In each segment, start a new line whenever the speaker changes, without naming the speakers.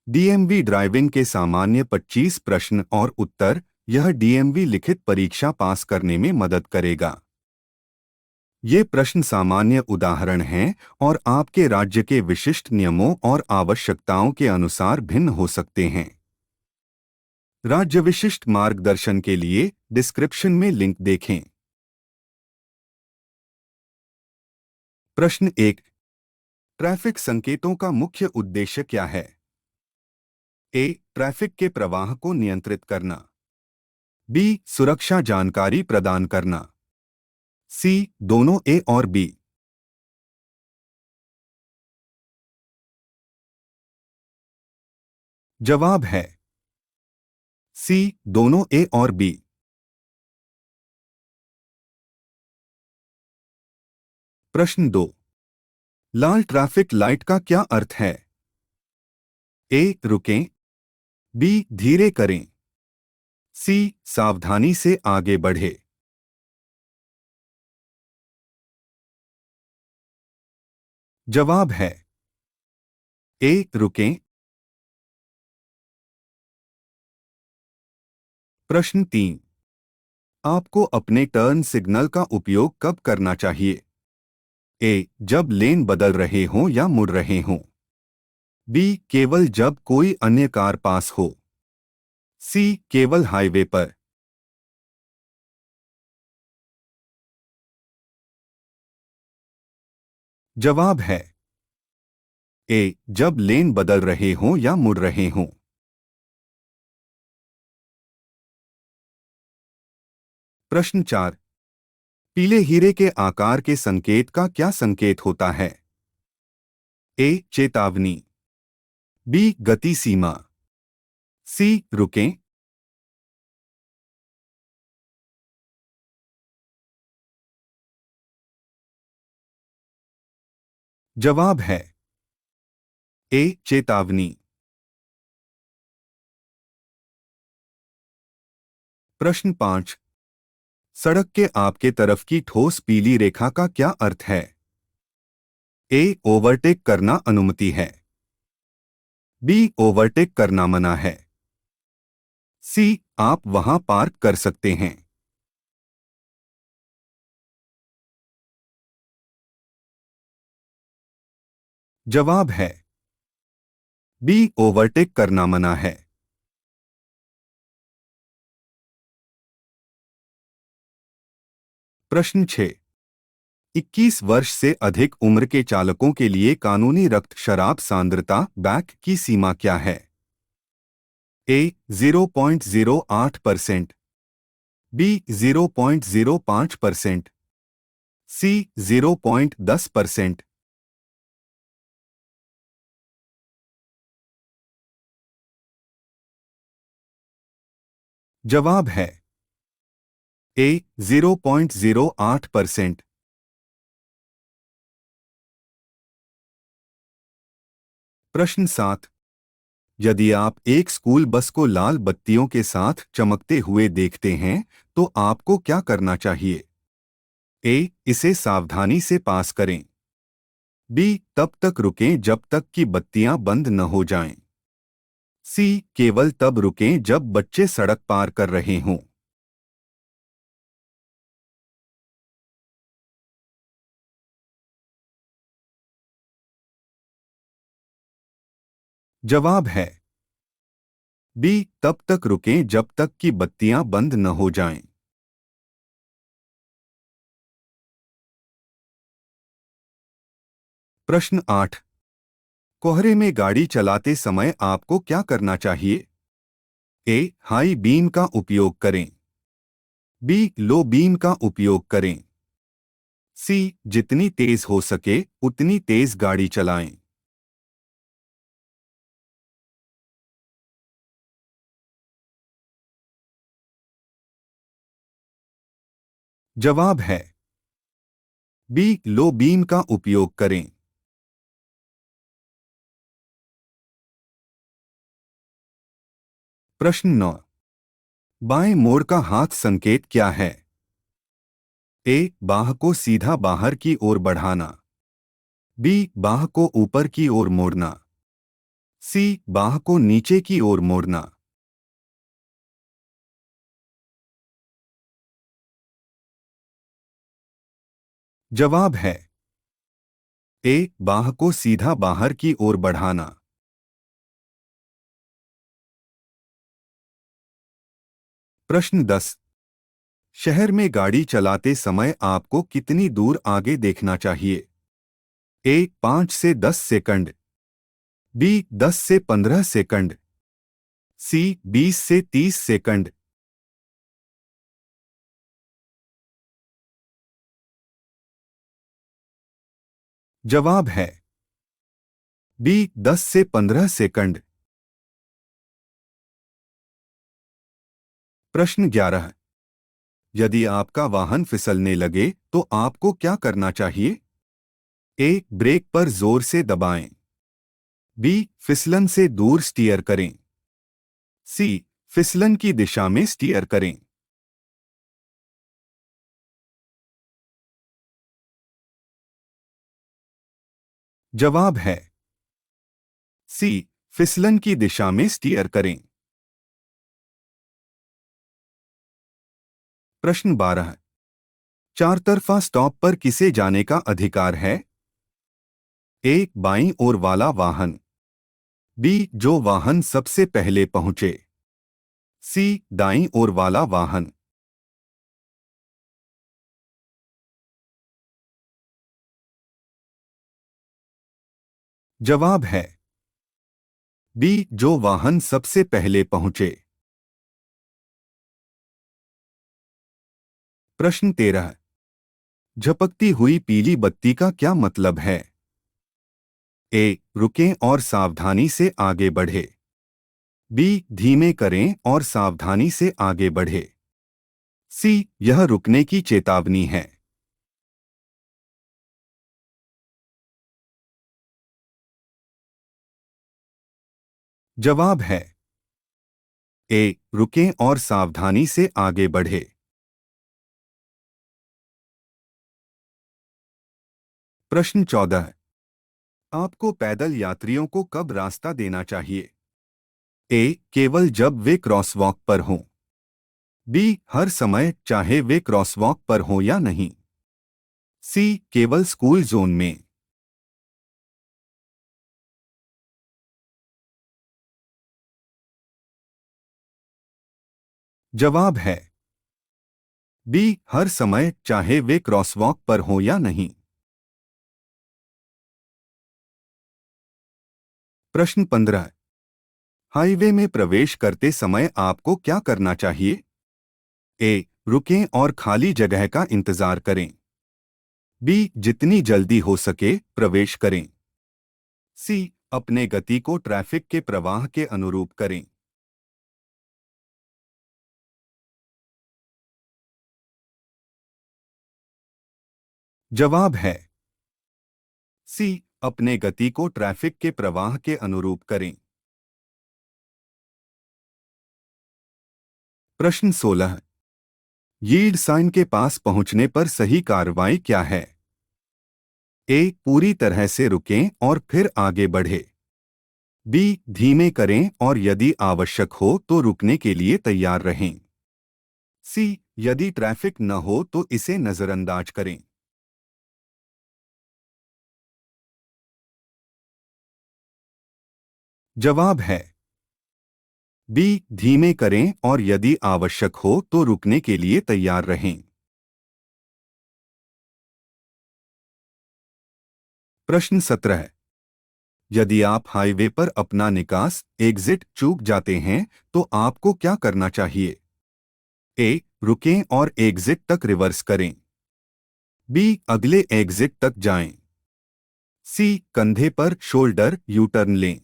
DMV driving के सामान्य 25 प्रश्न और उत्तर। यह डीएमवी लिखित परीक्षा पास करने में मदद करेगा। ये प्रश्न सामान्य उदाहरण हैं और आपके राज्य के विशिष्ट नियमों और आवश्यकताओं के अनुसार भिन्न हो सकते हैं। राज्य विशिष्ट मार्गदर्शन के लिए डिस्क्रिप्शन में लिंक देखें। प्रश्न 1। ट्रैफिक संकेतों का मुख्य उद्देश्य क्या है? ए। ट्रैफिक के प्रवाह को नियंत्रित करना। बी। सुरक्षा जानकारी प्रदान करना। सी। दोनों ए और बी। जवाब है सी। दोनों ए और बी। प्रश्न 2। लाल ट्रैफिक लाइट का क्या अर्थ है? ए। रुकें। बी। धीरे करें। सी। सावधानी से आगे बढ़े। जवाब है ए। रुकें। प्रश्न 3। आपको अपने टर्न सिग्नल का उपयोग कब करना चाहिए? ए। जब लेन बदल रहे हों या मुड़ रहे हों। बी। केवल जब कोई अन्य कार पास हो। सी। केवल हाईवे पर। जवाब है ए। जब लेन बदल रहे हों या मुड़ रहे हों। प्रश्न 4। पीले हीरे के आकार के संकेत का क्या संकेत होता है? ए। चेतावनी। बी। गति सीमा। सी। रुकें। जवाब है ए। चेतावनी। प्रश्न 5। सड़क के आपके तरफ की ठोस पीली रेखा का क्या अर्थ है? ए। ओवरटेक करना अनुमति है। बी। ओवरटेक करना मना है। सी। आप वहां पार्क कर सकते हैं। जवाब है बी। ओवरटेक करना मना है। प्रश्न 6। 21 वर्ष से अधिक उम्र के चालकों के लिए कानूनी रक्त शराब सांद्रता बैक की सीमा क्या है? ए। 0.08%। बी। 0.05%। सी। 0.10%। जवाब है ए। 0.08%। प्रश्न 7। यदि आप एक स्कूल बस को लाल बत्तियों के साथ चमकते हुए देखते हैं तो आपको क्या करना चाहिए? ए। इसे सावधानी से पास करें। बी। तब तक रुकें जब तक कि बत्तियां बंद न हो जाएं। सी। केवल तब रुकें जब बच्चे सड़क पार कर रहे हों। जवाब है बी। तब तक रुकें जब तक कि बत्तियां बंद न हो जाएं। प्रश्न 8। कोहरे में गाड़ी चलाते समय आपको क्या करना चाहिए? ए। हाई बीम का उपयोग करें। बी। लो बीम का उपयोग करें। सी। जितनी तेज हो सके उतनी तेज गाड़ी चलाएं। जवाब है बी। लो बीम का उपयोग करें। प्रश्न 9। बाएं मोड़ का हाथ संकेत क्या है? ए। बाह को सीधा बाहर की ओर बढ़ाना। बी। बाह को ऊपर की ओर मोड़ना। सी बाह को नीचे की ओर मोड़ना। जवाब है ए बाह को सीधा बाहर की ओर बढ़ाना। प्रश्न 10। शहर में गाड़ी चलाते समय आपको कितनी दूर आगे देखना चाहिए? ए 5 से 10 सेकंड, बी 10 से 15 सेकंड, सी 20 से 30 सेकंड। जवाब है बी 10 से 15 सेकंड। प्रश्न 11। यदि आपका वाहन फिसलने लगे तो आपको क्या करना चाहिए? ए ब्रेक पर जोर से दबाएं, बी फिसलन से दूर स्टीयर करें, सी फिसलन की दिशा में स्टीयर करें। जवाब है सी फिसलन की दिशा में स्टीयर करें। प्रश्न 12। चार तरफा स्टॉप पर किसे जाने का अधिकार है? ए बाईं ओर वाला वाहन, बी जो वाहन सबसे पहले पहुंचे, सी दाईं ओर वाला वाहन। जवाब है बी जो वाहन सबसे पहले पहुंचे। प्रश्न 13। झपकती हुई पीली बत्ती का क्या मतलब है? ए रुकें और सावधानी से आगे बढ़े, बी धीमे करें और सावधानी से आगे बढ़े, सी यह रुकने की चेतावनी है। जवाब है ए रुकें और सावधानी से आगे बढ़े। प्रश्न 14। आपको पैदल यात्रियों को कब रास्ता देना चाहिए? ए केवल जब वे क्रॉसवॉक पर हों, बी हर समय चाहे वे क्रॉसवॉक पर हों या नहीं, सी केवल स्कूल जोन में। जवाब है बी हर समय चाहे वे क्रॉसवॉक पर हों या नहीं। प्रश्न 15। हाईवे में प्रवेश करते समय आपको क्या करना चाहिए? ए रुकें और खाली जगह का इंतजार करें, बी जितनी जल्दी हो सके प्रवेश करें, सी अपने गति को ट्रैफिक के प्रवाह के अनुरूप करें। जवाब है सी अपने गति को ट्रैफिक के प्रवाह के अनुरूप करें। प्रश्न 16। यील्ड साइन के पास पहुंचने पर सही कार्रवाई क्या है? ए पूरी तरह से रुकें और फिर आगे बढ़े, बी धीमे करें और यदि आवश्यक हो तो रुकने के लिए तैयार रहें, सी यदि ट्रैफिक न हो तो इसे नजरअंदाज करें। जवाब है बी धीमे करें और यदि आवश्यक हो तो रुकने के लिए तैयार रहें। प्रश्न 17। यदि आप हाईवे पर अपना निकास एग्जिट चूक जाते हैं तो आपको क्या करना चाहिए? ए रुकें और एग्जिट तक रिवर्स करें, बी अगले एग्जिट तक जाएं, सी कंधे पर शोल्डर यू टर्न लें।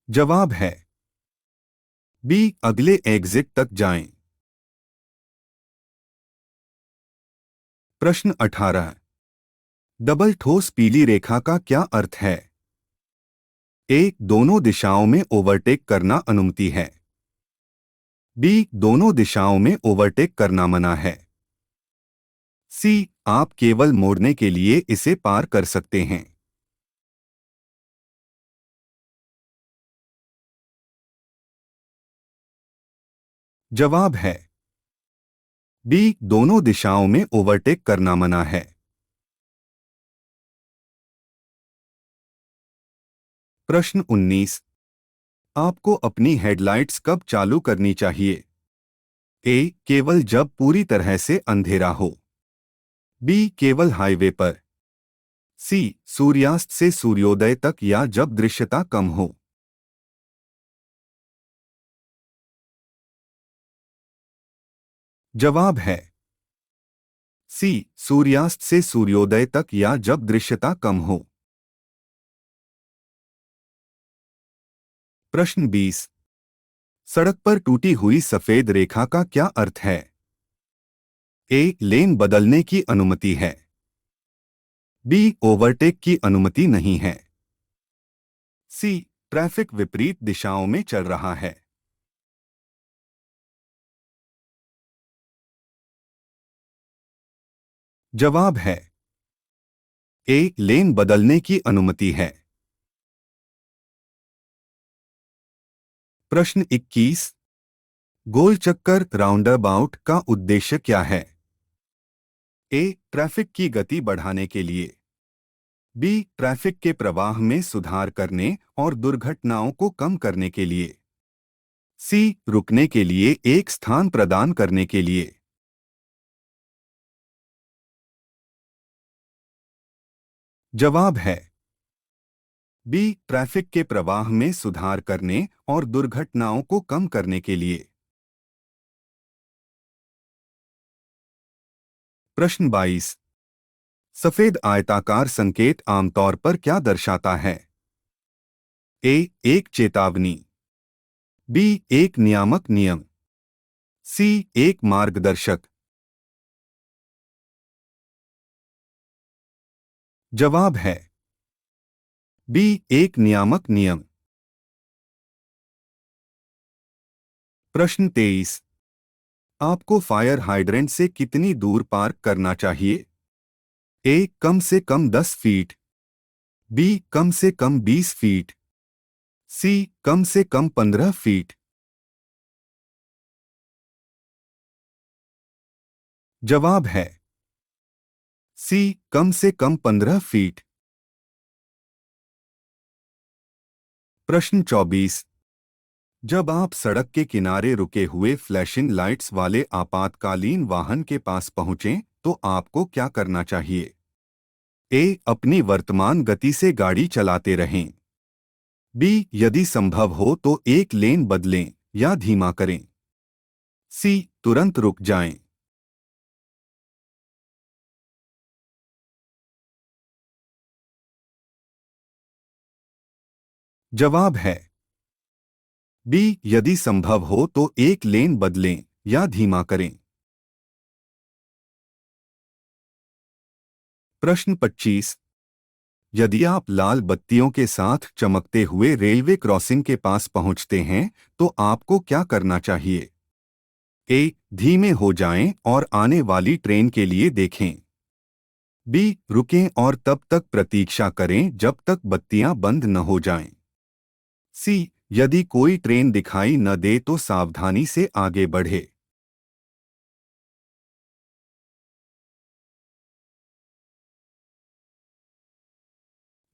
जवाब है बी अगले एग्जिट तक जाएं। प्रश्न 18। डबल ठोस पीली रेखा का क्या अर्थ है? ए दोनों दिशाओं में ओवरटेक करना अनुमति है, बी दोनों दिशाओं में ओवरटेक करना मना है, सी आप केवल मोड़ने के लिए इसे पार कर सकते हैं। जवाब है बी, दोनों दिशाओं में ओवरटेक करना मना है। प्रश्न 19। आपको अपनी हेडलाइट्स कब चालू करनी चाहिए? ए, केवल जब पूरी तरह से अंधेरा हो। बी, केवल हाईवे पर। सी, सूर्यास्त से सूर्योदय तक या जब दृश्यता कम हो। जवाब है सी, सूर्यास्त से सूर्योदय तक या जब दृश्यता कम हो। प्रश्न 20। सड़क पर टूटी हुई सफेद रेखा का क्या अर्थ है? ए, लेन बदलने की अनुमति है। बी, ओवरटेक की अनुमति नहीं है। सी, ट्रैफिक विपरीत दिशाओं में चल रहा है। जवाब है ए, लेन बदलने की अनुमति है। प्रश्न 21। गोल चक्कर राउंडअबाउट का उद्देश्य क्या है? ए, ट्रैफिक की गति बढ़ाने के लिए। बी, ट्रैफिक के प्रवाह में सुधार करने और दुर्घटनाओं को कम करने के लिए। सी, रुकने के लिए एक स्थान प्रदान करने के लिए। जवाब है बी, ट्रैफिक के प्रवाह में सुधार करने और दुर्घटनाओं को कम करने के लिए। प्रश्न 22। सफेद आयताकार संकेत आमतौर पर क्या दर्शाता है? ए, एक चेतावनी। बी, एक नियामक नियम। सी, एक मार्गदर्शक। जवाब है बी, एक नियामक नियम। प्रश्न 23। आपको फायर हाइड्रेंट से कितनी दूर पार्क करना चाहिए? ए, कम से कम 10 फीट। बी, कम से कम 20 फीट। सी, कम से कम 15 फीट। जवाब है सी, कम से कम 15 फीट। प्रश्न 24। जब आप सड़क के किनारे रुके हुए फ्लैशिंग लाइट्स वाले आपातकालीन वाहन के पास पहुंचें तो आपको क्या करना चाहिए? ए, अपनी वर्तमान गति से गाड़ी चलाते रहें। बी, यदि संभव हो तो एक लेन बदलें या धीमा करें। सी, तुरंत रुक जाएं। जवाब है बी, यदि संभव हो तो एक लेन बदलें या धीमा करें। प्रश्न 25। यदि आप लाल बत्तियों के साथ चमकते हुए रेलवे क्रॉसिंग के पास पहुंचते हैं तो आपको क्या करना चाहिए? ए, धीमे हो जाएं और आने वाली ट्रेन के लिए देखें। बी, रुकें और तब तक प्रतीक्षा करें जब तक बत्तियां बंद न हो जाएं। सी, यदि कोई ट्रेन दिखाई न दे तो सावधानी से आगे बढ़े।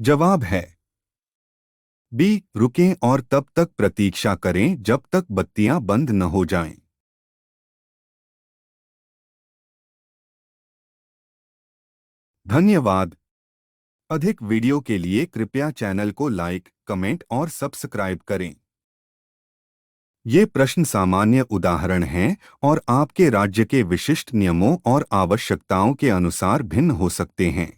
जवाब है बी, रुकें और तब तक प्रतीक्षा करें जब तक बत्तियां बंद न हो जाएं। धन्यवाद। अधिक वीडियो के लिए कृपया चैनल को लाइक, कमेंट और सब्सक्राइब करें। ये प्रश्न सामान्य उदाहरण हैं और आपके राज्य के विशिष्ट नियमों और आवश्यकताओं के अनुसार भिन्न हो सकते हैं।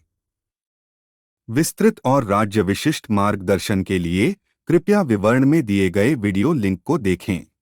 विस्तृत और राज्य विशिष्ट मार्गदर्शन के लिए कृपया विवरण में दिए गए वीडियो लिंक को देखें।